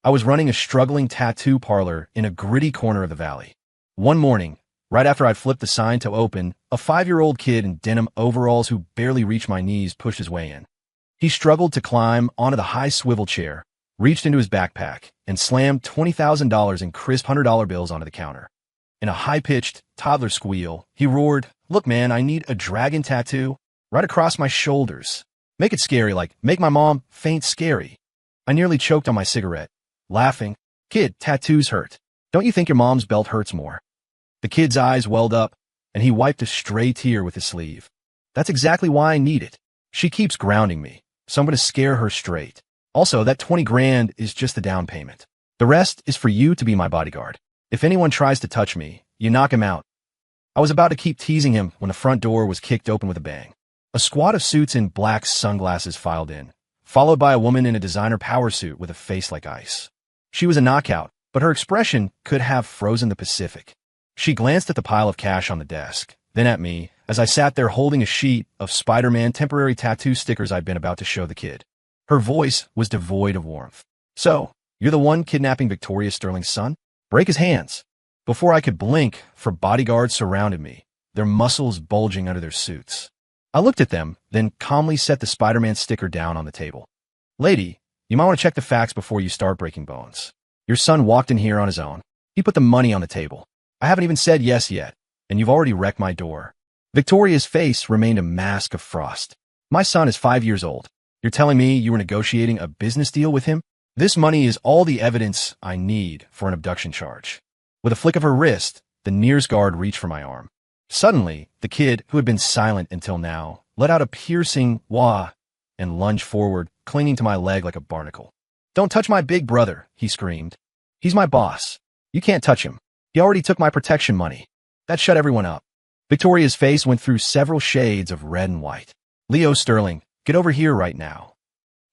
I was running a struggling tattoo parlor in a gritty corner of the valley. One morning, right after I'd flipped the sign to open, a 5-year-old kid in denim overalls who barely reached my knees pushed his way in. He struggled to climb onto the high swivel chair, reached into his backpack, and slammed $20,000 in crisp $100 bills onto the counter. In a high-pitched, toddler squeal, he roared, "Look, man, I need a dragon tattoo right across my shoulders. Make it scary, like make my mom faint scary." I nearly choked on my cigarette, laughing. "Kid, tattoos hurt. Don't you think your mom's belt hurts more?" The kid's eyes welled up, and he wiped a stray tear with his sleeve. "That's exactly why I need it. She keeps grounding me, so I'm going to scare her straight. Also, that 20 grand is just the down payment. The rest is for you to be my bodyguard. If anyone tries to touch me, you knock him out." I was about to keep teasing him when the front door was kicked open with a bang. A squad of suits in black sunglasses filed in, followed by a woman in a designer power suit with a face like ice. She was a knockout, but her expression could have frozen the Pacific. She glanced at the pile of cash on the desk, then at me, as I sat there holding a sheet of Spider-Man temporary tattoo stickers I'd been about to show the kid. Her voice was devoid of warmth. "So, you're the one kidnapping Victoria Sterling's son? Break his hands." Before I could blink, 4 bodyguards surrounded me, their muscles bulging under their suits. I looked at them, then calmly set the Spider-Man sticker down on the table. "Lady, you might want to check the facts before you start breaking bones. Your son walked in here on his own. He put the money on the table. I haven't even said yes yet, and you've already wrecked my door." Victoria's face remained a mask of frost. "My son is 5 years old. You're telling me you were negotiating a business deal with him? This money is all the evidence I need for an abduction charge." With a flick of her wrist, the nearest guard reached for my arm. Suddenly, the kid, who had been silent until now, let out a piercing wah and lunged forward, clinging to my leg like a barnacle. "Don't touch my big brother," he screamed. "He's my boss. You can't touch him. He already took my protection money." That shut everyone up. Victoria's face went through several shades of red and white. "Leo Sterling, get over here right now."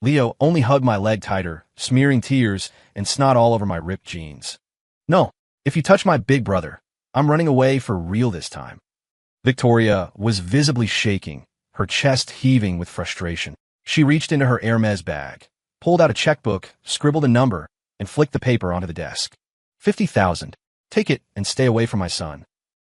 Leo only hugged my leg tighter, smearing tears and snot all over my ripped jeans. "No, if you touch my big brother, I'm running away for real this time." Victoria was visibly shaking, her chest heaving with frustration. She reached into her Hermes bag, pulled out a checkbook, scribbled a number, and flicked the paper onto the desk. 50,000. Take it and stay away from my son."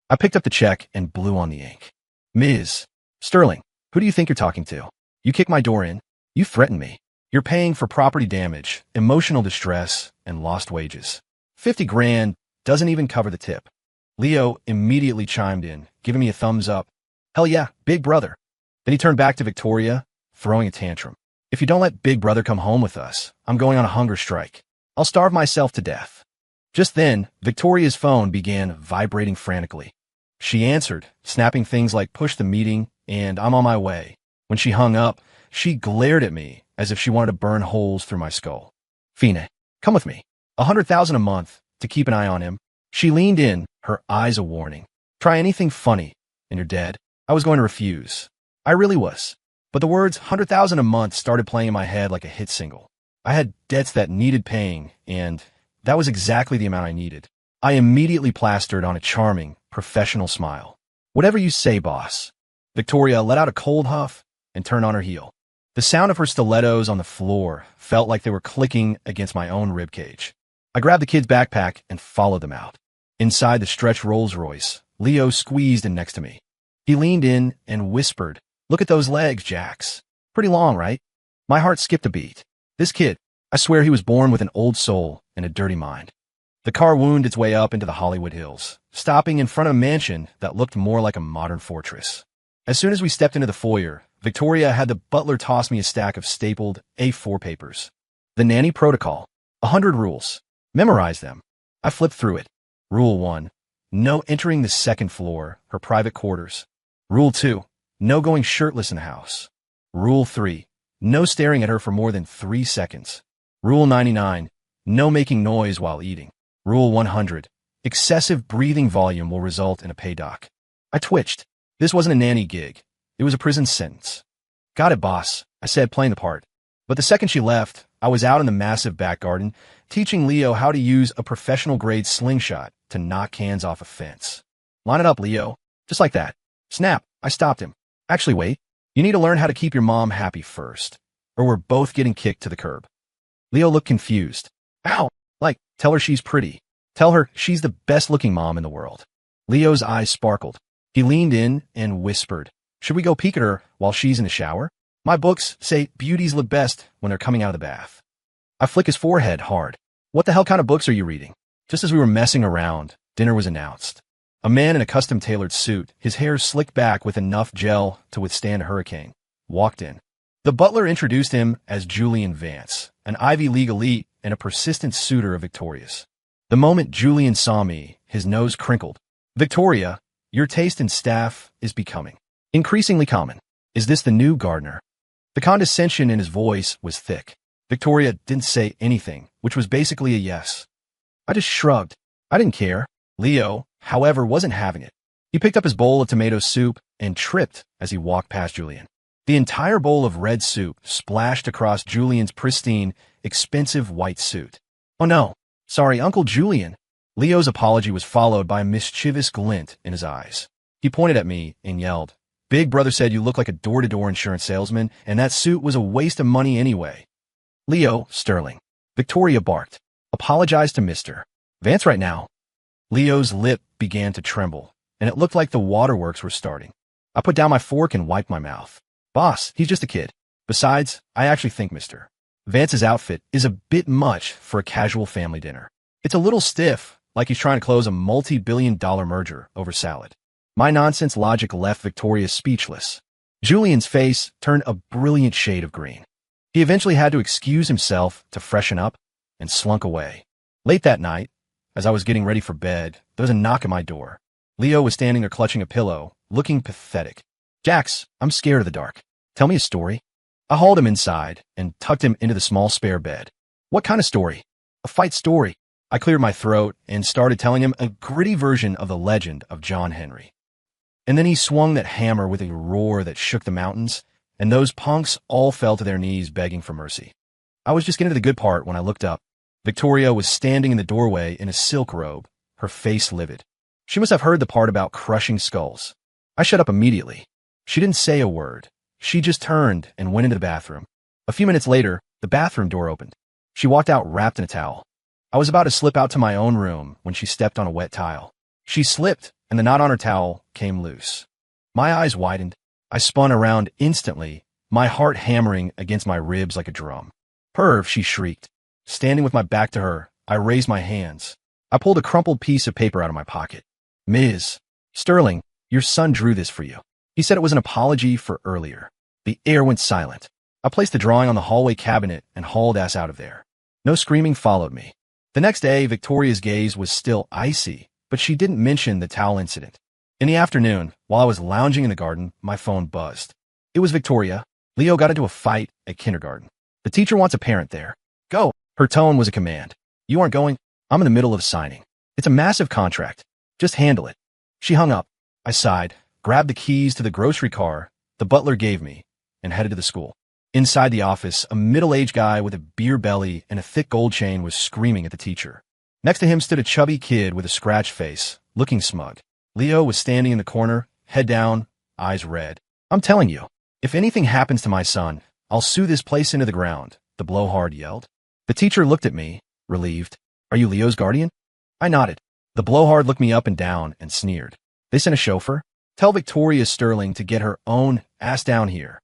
I picked up the check and blew on the ink. "Ms. Sterling, who do you think you're talking to? You kicked my door in. You threatened me. You're paying for property damage, emotional distress, and lost wages. 50 grand doesn't even cover the tip." Leo immediately chimed in, giving me a thumbs up. "Hell yeah, big brother." Then he turned back to Victoria, throwing a tantrum. "If you don't let big brother come home with us, I'm going on a hunger strike. I'll starve myself to death." Just then, Victoria's phone began vibrating frantically. She answered, snapping things like "push the meeting" and "I'm on my way." When she hung up, she glared at me as if she wanted to burn holes through my skull. "Fine, come with me. 100,000 a month to keep an eye on him." She leaned in, her eyes a warning. "Try anything funny, and you're dead." I was going to refuse. I really was. But the words 100,000 a month started playing in my head like a hit single. I had debts that needed paying, and that was exactly the amount I needed. I immediately plastered on a charming, professional smile. "Whatever you say, boss." Victoria let out a cold huff and turned on her heel. The sound of her stilettos on the floor felt like they were clicking against my own ribcage. I grabbed the kid's backpack and followed them out. Inside the stretch Rolls-Royce, Leo squeezed in next to me. He leaned in and whispered, "Look at those legs, Jax. Pretty long, right?" My heart skipped a beat. This kid, I swear he was born with an old soul and a dirty mind. The car wound its way up into the Hollywood Hills, stopping in front of a mansion that looked more like a modern fortress. As soon as we stepped into the foyer, Victoria had the butler toss me a stack of stapled A4 papers. The Nanny Protocol. 100 rules. Memorize them. I flipped through it. Rule 1. No entering the second floor, her private quarters. Rule 2. No going shirtless in the house. Rule 3. No staring at her for more than 3 seconds. Rule 99. No making noise while eating. Rule 100. Excessive breathing volume will result in a pay doc. I twitched. This wasn't a nanny gig. It was a prison sentence. "Got it, boss," I said, playing the part. But the second she left, I was out in the massive back garden, teaching Leo how to use a professional-grade slingshot to knock cans off a fence. "Line it up, Leo." Just like that. Snap, I stopped him. "Actually, wait. You need to learn how to keep your mom happy first, or we're both getting kicked to the curb." Leo looked confused. Ow! Like, tell her she's pretty. Tell her she's the best-looking mom in the world. Leo's eyes sparkled. He leaned in and whispered, should we go peek at her while she's in the shower? My books say beauties look best when they're coming out of the bath. I flick his forehead hard. What the hell kind of books are you reading? Just as we were messing around, dinner was announced. A man in a custom-tailored suit, his hair slicked back with enough gel to withstand a hurricane, walked in. The butler introduced him as Julian Vance, an Ivy League elite and a persistent suitor of Victoria's. The moment Julian saw me, his nose crinkled. Victoria, your taste in staff is becoming increasingly common. Is this the new gardener? The condescension in his voice was thick. Victoria didn't say anything, which was basically a yes. I just shrugged. I didn't care. Leo, however, wasn't having it. He picked up his bowl of tomato soup and tripped as he walked past Julian. The entire bowl of red soup splashed across Julian's pristine, expensive white suit. Oh no, sorry, Uncle Julian. Leo's apology was followed by a mischievous glint in his eyes. He pointed at me and yelled, Big Brother said you look like a door-to-door insurance salesman, and that suit was a waste of money anyway. Leo, Sterling. Victoria barked. Apologize to Mr. Vance right now. Leo's lip began to tremble, and it looked like the waterworks were starting. I put down my fork and wiped my mouth. Boss, he's just a kid. Besides, I actually think Mr. Vance's outfit is a bit much for a casual family dinner. It's a little stiff, like he's trying to close a multi-billion-dollar merger over salad. My nonsense logic left Victoria speechless. Julian's face turned a brilliant shade of green. He eventually had to excuse himself to freshen up and slunk away. Late that night, as I was getting ready for bed, there was a knock at my door. Leo was standing there clutching a pillow, looking pathetic. Jax, I'm scared of the dark. Tell me a story. I hauled him inside and tucked him into the small spare bed. What kind of story? A fight story. I cleared my throat and started telling him a gritty version of the legend of John Henry. And then he swung that hammer with a roar that shook the mountains, and those punks all fell to their knees begging for mercy. I was just getting to the good part when I looked up. Victoria was standing in the doorway in a silk robe, her face livid. She must have heard the part about crushing skulls. I shut up immediately. She didn't say a word. She just turned and went into the bathroom. A few minutes later, the bathroom door opened. She walked out wrapped in a towel. I was about to slip out to my own room when she stepped on a wet tile. She slipped, and the knot on her towel came loose. My eyes widened. I spun around instantly, my heart hammering against my ribs like a drum. Perv, she shrieked. Standing with my back to her, I raised my hands. I pulled a crumpled piece of paper out of my pocket. Ms. Sterling, your son drew this for you. He said it was an apology for earlier. The air went silent. I placed the drawing on the hallway cabinet and hauled ass out of there. No screaming followed me. The next day, Victoria's gaze was still icy, but she didn't mention the towel incident. In the afternoon, while I was lounging in the garden, my phone buzzed. It was Victoria. Leo got into a fight at kindergarten. The teacher wants a parent there. Go. Her tone was a command. You aren't going? I'm in the middle of signing. It's a massive contract. Just handle it. She hung up. I sighed, grabbed the keys to the grocery car the butler gave me, and headed to the school. Inside the office, a middle-aged guy with a beer belly and a thick gold chain was screaming at the teacher. Next to him stood a chubby kid with a scratched face, looking smug. Leo was standing in the corner, head down, eyes red. I'm telling you, if anything happens to my son, I'll sue this place into the ground, the blowhard yelled. The teacher looked at me, relieved. Are you Leo's guardian? I nodded. The blowhard looked me up and down and sneered. They sent a chauffeur? Tell Victoria Sterling to get her own ass down here.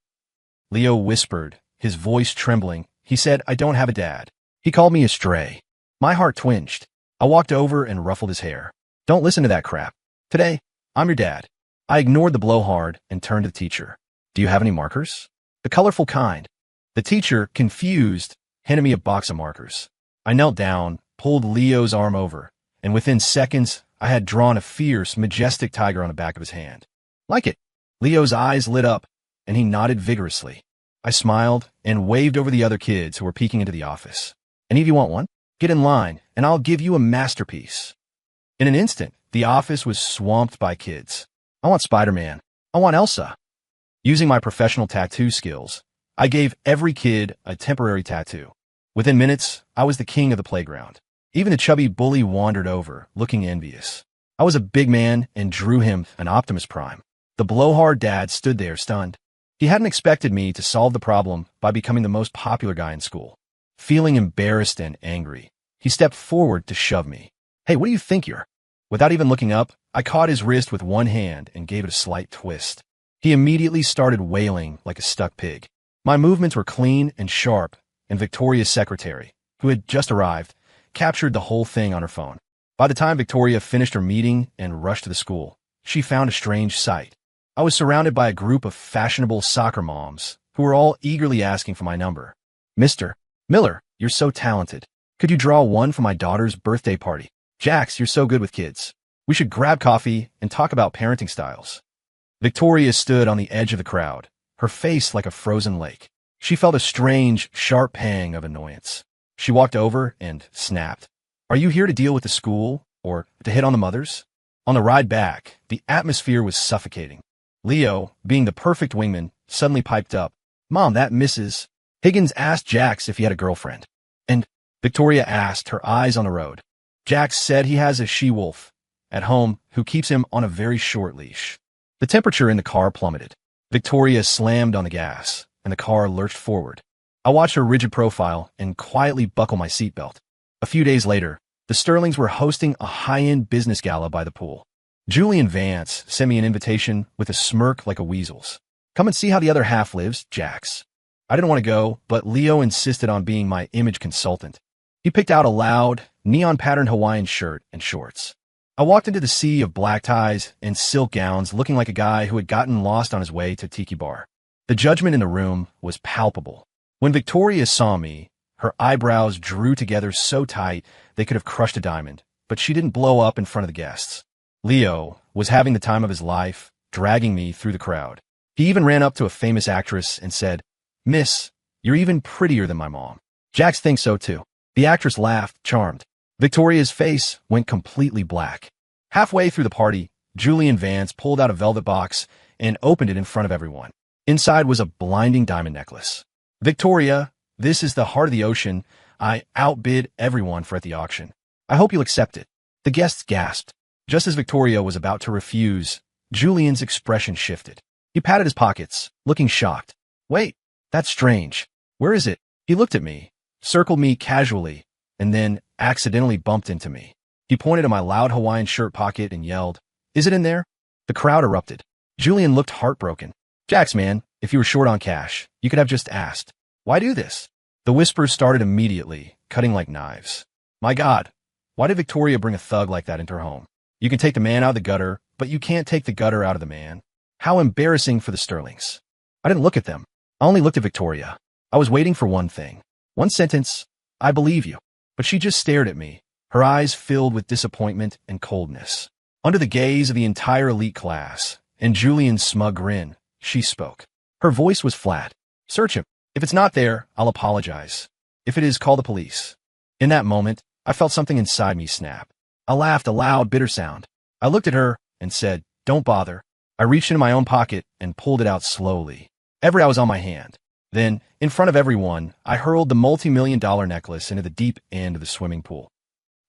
Leo whispered, his voice trembling. He said, I don't have a dad. He called me a stray. My heart twinged. I walked over and ruffled his hair. Don't listen to that crap. Today, I'm your dad. I ignored the blowhard and turned to the teacher. Do you have any markers? The colorful kind. The teacher, confused, handed me a box of markers. I knelt down, pulled Leo's arm over, and within seconds, I had drawn a fierce, majestic tiger on the back of his hand. Like it. Leo's eyes lit up, and he nodded vigorously. I smiled and waved over the other kids who were peeking into the office. Any of you want one? Get in line, and I'll give you a masterpiece. In an instant, the office was swamped by kids. I want Spider-Man. I want Elsa. Using my professional tattoo skills, I gave every kid a temporary tattoo. Within minutes, I was the king of the playground. Even the chubby bully wandered over, looking envious. I was a big man and drew him an Optimus Prime. The blowhard dad stood there stunned. He hadn't expected me to solve the problem by becoming the most popular guy in school. Feeling embarrassed and angry, He stepped forward to shove me. Hey, what do you think you're? Without even looking up, I caught his wrist with one hand and gave it a slight twist. He immediately started wailing like a stuck pig. My movements were clean and sharp, and Victoria's secretary, who had just arrived, captured the whole thing on her phone. By the time Victoria finished her meeting and rushed to the school, she found a strange sight. I was surrounded by a group of fashionable soccer moms who were all eagerly asking for my number. Mr. Miller, you're so talented. Could you draw one for my daughter's birthday party? Jax, you're so good with kids. We should grab coffee and talk about parenting styles. Victoria stood on the edge of the crowd, her face like a frozen lake. She felt a strange, sharp pang of annoyance. She walked over and snapped. Are you here to deal with the school or to hit on the mothers? On the ride back, the atmosphere was suffocating. Leo, being the perfect wingman, suddenly piped up. Mom, that Mrs. Higgins asked Jax if he had a girlfriend. And Victoria asked, her eyes on the road. Jax said he has a she-wolf at home who keeps him on a very short leash. The temperature in the car plummeted. Victoria slammed on the gas, and the car lurched forward. I watched her rigid profile and quietly buckle my seatbelt. A few days later, the Sterlings were hosting a high-end business gala by the pool. Julian Vance sent me an invitation with a smirk like a weasel's. Come and see how the other half lives, Jax. I didn't want to go, but Leo insisted on being my image consultant. He picked out a loud, neon-patterned Hawaiian shirt and shorts. I walked into the sea of black ties and silk gowns looking like a guy who had gotten lost on his way to Tiki Bar. The judgment in the room was palpable. When Victoria saw me, her eyebrows drew together so tight they could have crushed a diamond, but she didn't blow up in front of the guests. Leo was having the time of his life, dragging me through the crowd. He even ran up to a famous actress and said, Miss, you're even prettier than my mom. Jax thinks so too. The actress laughed, charmed. Victoria's face went completely black. Halfway through the party, Julian Vance pulled out a velvet box and opened it in front of everyone. Inside was a blinding diamond necklace. Victoria, this is the heart of the ocean. I outbid everyone for at the auction. I hope you'll accept it. The guests gasped. Just as Victoria was about to refuse, Julian's expression shifted. He patted his pockets, looking shocked. Wait, that's strange. Where is it? He looked at me, circled me casually, and then accidentally bumped into me. He pointed to my loud Hawaiian shirt pocket and yelled, Is it in there? The crowd erupted. Julian looked heartbroken. Jax, man, if you were short on cash, you could have just asked. Why do this? The whispers started immediately, cutting like knives. My God, why did Victoria bring a thug like that into her home? You can take the man out of the gutter, but you can't take the gutter out of the man. How embarrassing for the Sterlings. I didn't look at them. I only looked at Victoria. I was waiting for one thing. One sentence, I believe you. But she just stared at me, her eyes filled with disappointment and coldness. Under the gaze of the entire elite class, and Julian's smug grin, she spoke. Her voice was flat. Search him. If it's not there, I'll apologize. If it is, call the police. In that moment, I felt something inside me snap. I laughed a loud, bitter sound. I looked at her and said, Don't bother. I reached into my own pocket and pulled it out slowly. Every I was on my hand. Then, in front of everyone, I hurled the multi-million-dollar necklace into the deep end of the swimming pool.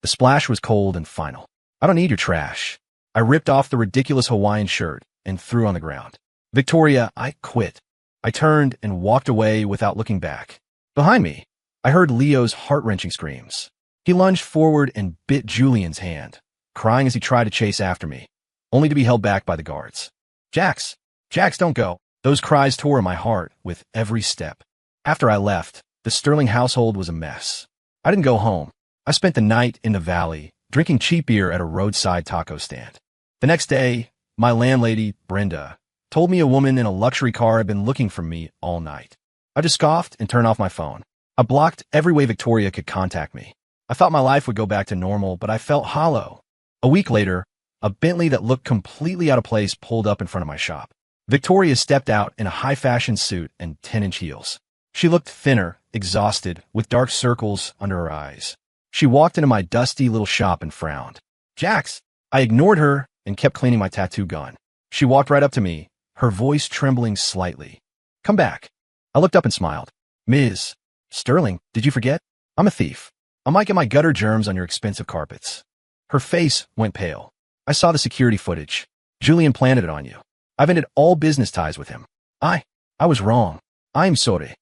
The splash was cold and final. I don't need your trash. I ripped off the ridiculous Hawaiian shirt and threw on the ground. Victoria, I quit. I turned and walked away without looking back. Behind me, I heard Leo's heart-wrenching screams. He lunged forward and bit Julian's hand, crying as he tried to chase after me, only to be held back by the guards. Jax, don't go. Those cries tore at my heart with every step. After I left, the Sterling household was a mess. I didn't go home. I spent the night in the valley, drinking cheap beer at a roadside taco stand. The next day, my landlady, Brenda, told me a woman in a luxury car had been looking for me all night. I just scoffed and turned off my phone. I blocked every way Victoria could contact me. I thought my life would go back to normal, but I felt hollow. A week later, a Bentley that looked completely out of place pulled up in front of my shop. Victoria stepped out in a high-fashion suit and 10-inch heels. She looked thinner, exhausted, with dark circles under her eyes. She walked into my dusty little shop and frowned. Jax! I ignored her and kept cleaning my tattoo gun. She walked right up to me, her voice trembling slightly. Come back. I looked up and smiled. Ms. Sterling, did you forget? I'm a thief. I might get my gutter germs on your expensive carpets. Her face went pale. I saw the security footage. Julian planted it on you. I've ended all business ties with him. I was wrong. I'm sorry.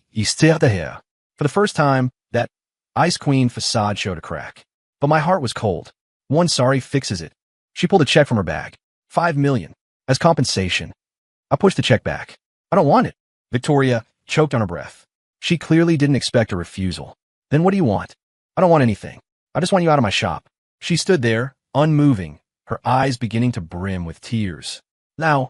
He still here. For the first time, that Ice Queen facade showed a crack. But my heart was cold. One sorry fixes it. She pulled a check from her bag. 5 million. As compensation. I pushed the check back. I don't want it. Victoria choked on her breath. She clearly didn't expect a refusal. Then what do you want? I don't want anything. I just want you out of my shop. She stood there, unmoving, her eyes beginning to brim with tears. Now,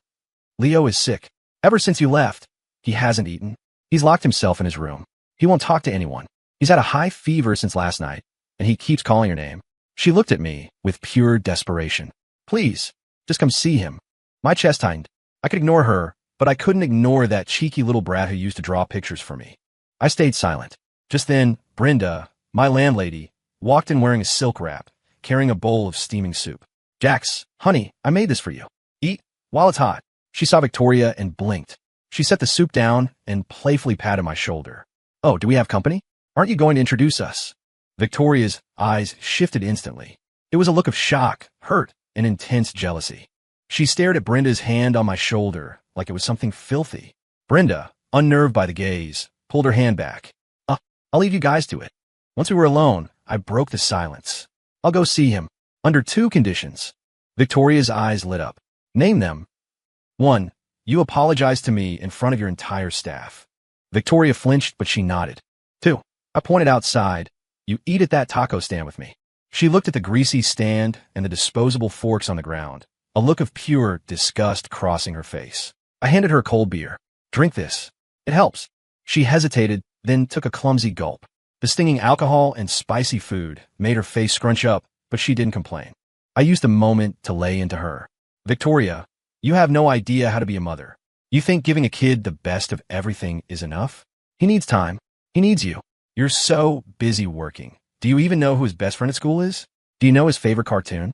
Leo is sick. Ever since you left, he hasn't eaten. He's locked himself in his room. He won't talk to anyone. He's had a high fever since last night, and he keeps calling your name. She looked at me with pure desperation. Please, just come see him. My chest tightened. I could ignore her, but I couldn't ignore that cheeky little brat who used to draw pictures for me. I stayed silent. Just then, Brenda, my landlady, walked in wearing a silk wrap, carrying a bowl of steaming soup. Jax, honey, I made this for you. Eat while it's hot. She saw Victoria and blinked. She set the soup down and playfully patted my shoulder. Oh, do we have company? Aren't you going to introduce us? Victoria's eyes shifted instantly. It was a look of shock, hurt, and intense jealousy. She stared at Brenda's hand on my shoulder like it was something filthy. Brenda, unnerved by the gaze, pulled her hand back. I'll leave you guys to it. Once we were alone, I broke the silence. I'll go see him. Under 2 conditions. Victoria's eyes lit up. Name them. 1. You apologize to me in front of your entire staff. Victoria flinched, but she nodded. 2. I pointed outside. You eat at that taco stand with me. She looked at the greasy stand and the disposable forks on the ground, a look of pure disgust crossing her face. I handed her a cold beer. Drink this. It helps. She hesitated, then took a clumsy gulp. The stinging alcohol and spicy food made her face scrunch up, but she didn't complain. I used the moment to lay into her. Victoria, you have no idea how to be a mother. You think giving a kid the best of everything is enough? He needs time. He needs you. You're so busy working. Do you even know who his best friend at school is? Do you know his favorite cartoon?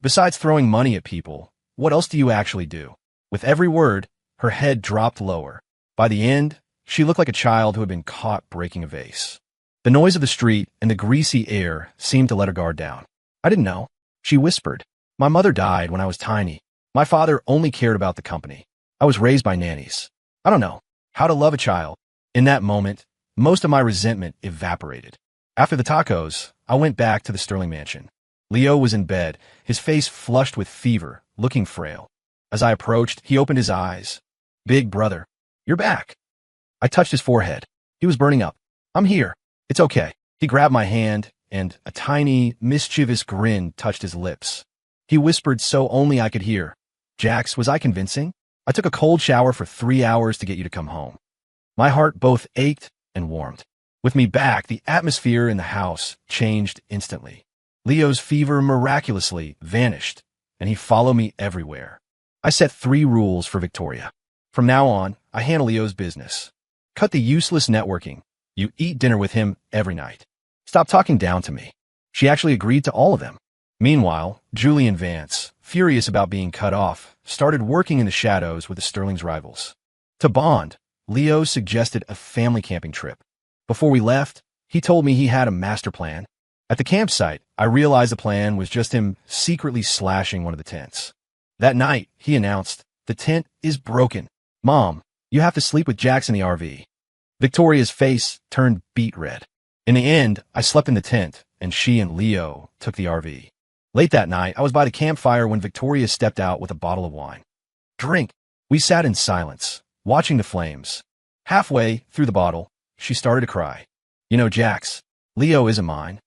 Besides throwing money at people, what else do you actually do? With every word, her head dropped lower. By the end, she looked like a child who had been caught breaking a vase. The noise of the street and the greasy air seemed to let her guard down. I didn't know. She whispered. My mother died when I was tiny. My father only cared about the company. I was raised by nannies. I don't know how to love a child. In that moment, most of my resentment evaporated. After the tacos, I went back to the Sterling mansion. Leo was in bed, his face flushed with fever, looking frail. As I approached, he opened his eyes. Big brother, you're back. I touched his forehead. He was burning up. I'm here. It's okay. He grabbed my hand, and a tiny, mischievous grin touched his lips. He whispered so only I could hear. Jax, was I convincing? I took a cold shower for 3 hours to get you to come home. My heart both ached and warmed. With me back, the atmosphere in the house changed instantly. Leo's fever miraculously vanished, and he followed me everywhere. I set 3 rules for Victoria. From now on, I handle Leo's business. Cut the useless networking. You eat dinner with him every night. Stop talking down to me. She actually agreed to all of them. Meanwhile, Julian Vance, furious about being cut off, started working in the shadows with the Sterling's rivals. To bond, Leo suggested a family camping trip. Before we left, he told me he had a master plan. At the campsite, I realized the plan was just him secretly slashing one of the tents. That night, he announced, the tent is broken. Mom, you have to sleep with Jax in the RV. Victoria's face turned beet red. In the end, I slept in the tent, and she and Leo took the RV. Late that night, I was by the campfire when Victoria stepped out with a bottle of wine. Drink. We sat in silence, watching the flames. Halfway through the bottle, she started to cry. You know, Jax, Leo isn't mine.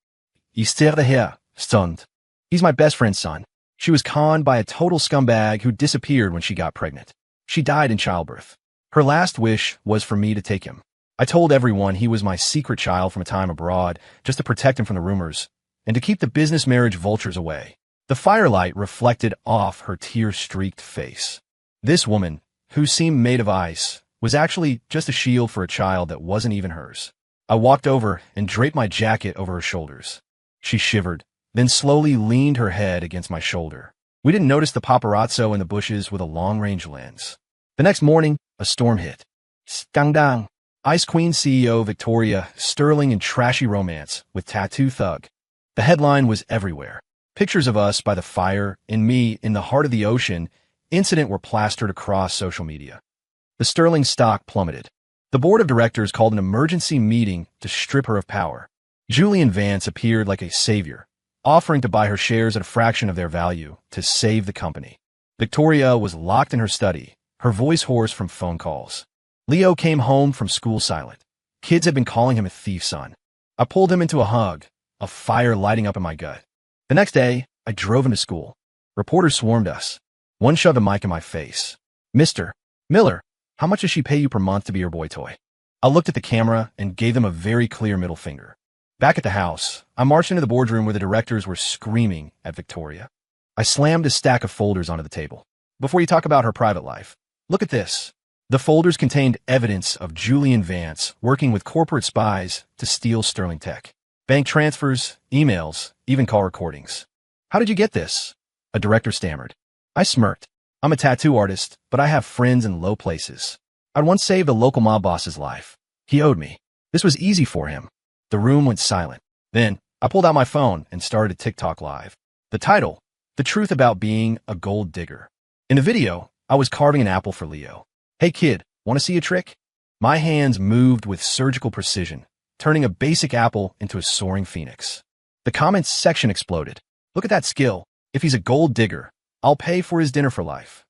He's stunned. He's my best friend's son. She was conned by a total scumbag who disappeared when she got pregnant. She died in childbirth. Her last wish was for me to take him. I told everyone he was my secret child from a time abroad, just to protect him from the rumors, and to keep the business marriage vultures away. The firelight reflected off her tear-streaked face. This woman, who seemed made of ice, was actually just a shield for a child that wasn't even hers. I walked over and draped my jacket over her shoulders. She shivered, then slowly leaned her head against my shoulder. We didn't notice the paparazzo in the bushes with a long-range lens. The next morning, a storm hit. Skandang. Ice Queen CEO Victoria, sterling and trashy romance with tattoo thug. The headline was everywhere. Pictures of us by the fire and me in the heart of the ocean incident were plastered across social media. The sterling stock plummeted. The board of directors called an emergency meeting to strip her of power. Julian Vance appeared like a savior, offering to buy her shares at a fraction of their value to save the company. Victoria was locked in her study, her voice hoarse from phone calls. Leo came home from school silent. Kids had been calling him a thief son. I pulled him into a hug, a fire lighting up in my gut. The next day, I drove him to school. Reporters swarmed us. One shoved a mic in my face. "Mr. Miller, how much does she pay you per month to be your boy toy?" I looked at the camera and gave them a very clear middle finger. Back at the house, I marched into the boardroom where the directors were screaming at Victoria. I slammed a stack of folders onto the table. "Before you talk about her private life, look at this." The folders contained evidence of Julian Vance working with corporate spies to steal Sterling Tech. Bank transfers, emails, even call recordings. "How did you get this?" A director stammered. I smirked. "I'm a tattoo artist, but I have friends in low places. I'd once saved a local mob boss's life. He owed me. This was easy for him." The room went silent. Then, I pulled out my phone and started a TikTok live. The title, "The Truth About Being a Gold Digger." In the video, I was carving an apple for Leo. "Hey kid, want to see a trick?" My hands moved with surgical precision, turning a basic apple into a soaring phoenix. The comments section exploded. "Look at that skill. If he's a gold digger, I'll pay for his dinner for life."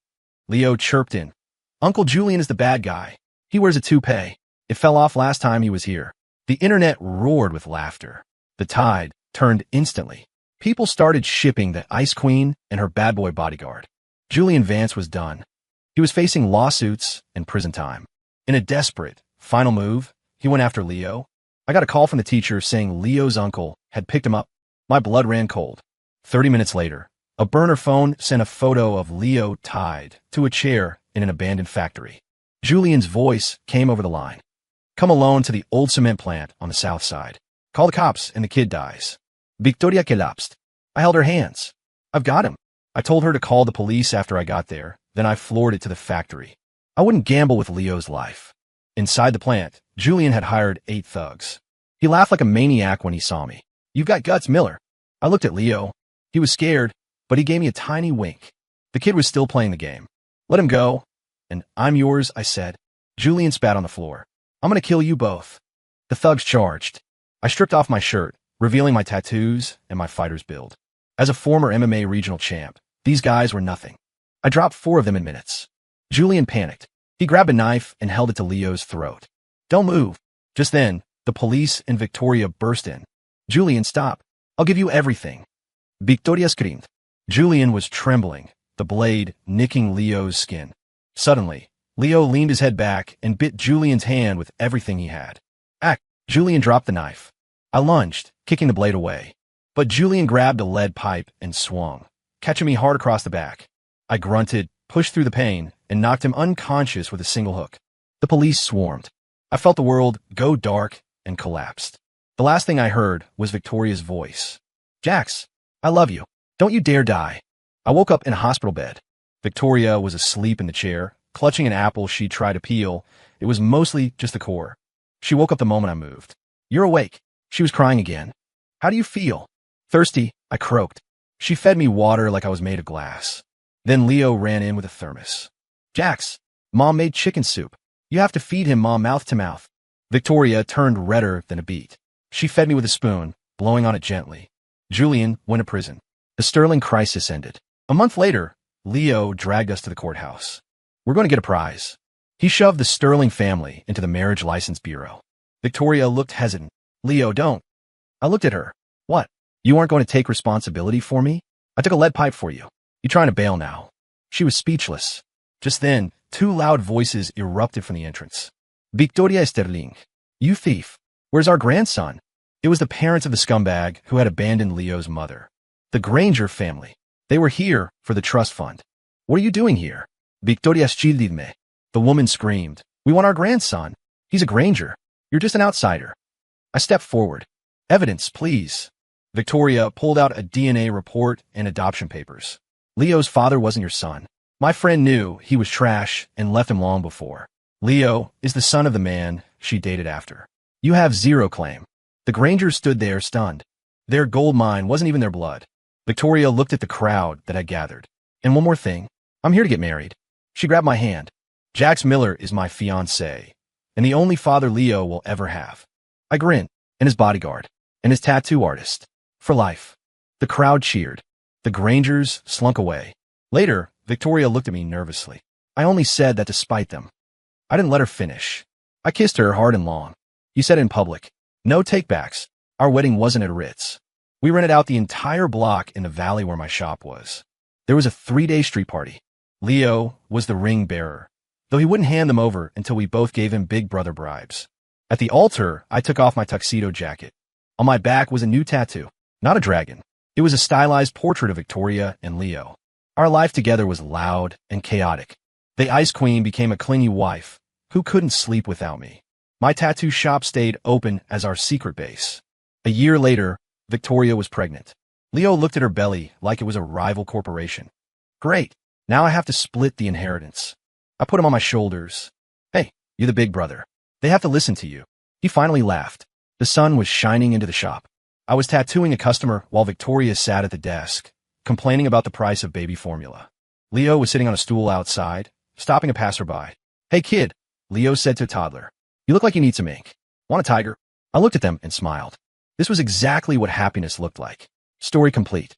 Leo chirped in. "Uncle Julian is the bad guy. He wears a toupee. It fell off last time he was here." The internet roared with laughter. The tide turned instantly. People started shipping the Ice Queen and her bad boy bodyguard. Julian Vance was done. He was facing lawsuits and prison time. In a desperate, final move, he went after Leo. I got a call from the teacher saying Leo's uncle had picked him up. My blood ran cold. 30 minutes later, a burner phone sent a photo of Leo tied to a chair in an abandoned factory. Julian's voice came over the line. "Come alone to the old cement plant on the south side. Call the cops and the kid dies." Victoria collapsed. I held her hands. "I've got him." I told her to call the police after I got there, then I floored it to the factory. I wouldn't gamble with Leo's life. Inside the plant, Julian had hired 8 thugs. He laughed like a maniac when he saw me. "You've got guts, Miller." I looked at Leo. He was scared, but he gave me a tiny wink. The kid was still playing the game. "Let him go." "And I'm yours," I said. Julian spat on the floor. "I'm gonna kill you both." The thugs charged. I stripped off my shirt, revealing my tattoos and my fighter's build. As a former MMA regional champ, these guys were nothing. I dropped 4 of them in minutes. Julian panicked. He grabbed a knife and held it to Leo's throat. "Don't move." Just then, the police and Victoria burst in. "Julian, stop. I'll give you everything." Victoria screamed. Julian was trembling, the blade nicking Leo's skin. Suddenly, Leo leaned his head back and bit Julian's hand with everything he had. "Ack!" Julian dropped the knife. I lunged, kicking the blade away. But Julian grabbed a lead pipe and swung, catching me hard across the back. I grunted, pushed through the pain, and knocked him unconscious with a single hook. The police swarmed. I felt the world go dark and collapsed. The last thing I heard was Victoria's voice. "Jax, I love you. Don't you dare die." I woke up in a hospital bed. Victoria was asleep in the chair, clutching an apple she tried to peel. It was mostly just the core. She woke up the moment I moved. "You're awake." She was crying again. "How do you feel?" "Thirsty," I croaked. She fed me water like I was made of glass. Then Leo ran in with a thermos. "Jax, Mom made chicken soup. You have to feed him, Mom, mouth to mouth." Victoria turned redder than a beet. She fed me with a spoon, blowing on it gently. Julian went to prison. The Sterling crisis ended. A month later, Leo dragged us to the courthouse. "We're going to get a prize." He shoved the Sterling family into the Marriage License Bureau. Victoria looked hesitant. "Leo, don't." I looked at her. "What? You aren't going to take responsibility for me? I took a lead pipe for you. You trying to bail now?" She was speechless. Just then, 2 loud voices erupted from the entrance. "Victoria Sterling, you thief. Where's our grandson?" It was the parents of the scumbag who had abandoned Leo's mother. The Granger family. They were here for the trust fund. "What are you doing here?" "Victoria Schildidme." The woman screamed. "We want our grandson. He's a Granger. You're just an outsider." I stepped forward. "Evidence, please." Victoria pulled out a DNA report and adoption papers. "Leo's father wasn't your son. My friend knew he was trash and left him long before. Leo is the son of the man she dated after. You have 0 claim." The Grangers stood there stunned. Their gold mine wasn't even their blood. Victoria looked at the crowd that had gathered. "And one more thing. I'm here to get married." She grabbed my hand. "Jax Miller is my fiancé, and the only father Leo will ever have." I grinned, "and his bodyguard." and his tattoo artist. For life. The crowd cheered. The Grangers slunk away. Later, Victoria looked at me nervously. I only said that to spite them. I didn't let her finish. I kissed her hard and long. You said in public. No takebacks. Our wedding wasn't at Ritz. We rented out the entire block in the valley where my shop was. There was a 3-day street party. Leo was the ring bearer, though he wouldn't hand them over until we both gave him big brother bribes. At the altar, I took off my tuxedo jacket. On my back was a new tattoo, not a dragon. It was a stylized portrait of Victoria and Leo. Our life together was loud and chaotic. The Ice Queen became a clingy wife who couldn't sleep without me. My tattoo shop stayed open as our secret base. A year later, Victoria was pregnant. Leo looked at her belly like it was a rival corporation. Great. Now I have to split the inheritance. I put him on my shoulders. Hey, you're the big brother. They have to listen to you. He finally laughed. The sun was shining into the shop. I was tattooing a customer while Victoria sat at the desk, complaining about the price of baby formula. Leo was sitting on a stool outside, stopping a passerby. Hey kid, Leo said to a toddler. You look like you need some ink. Want a tiger? I looked at them and smiled. This was exactly what happiness looked like. Story complete.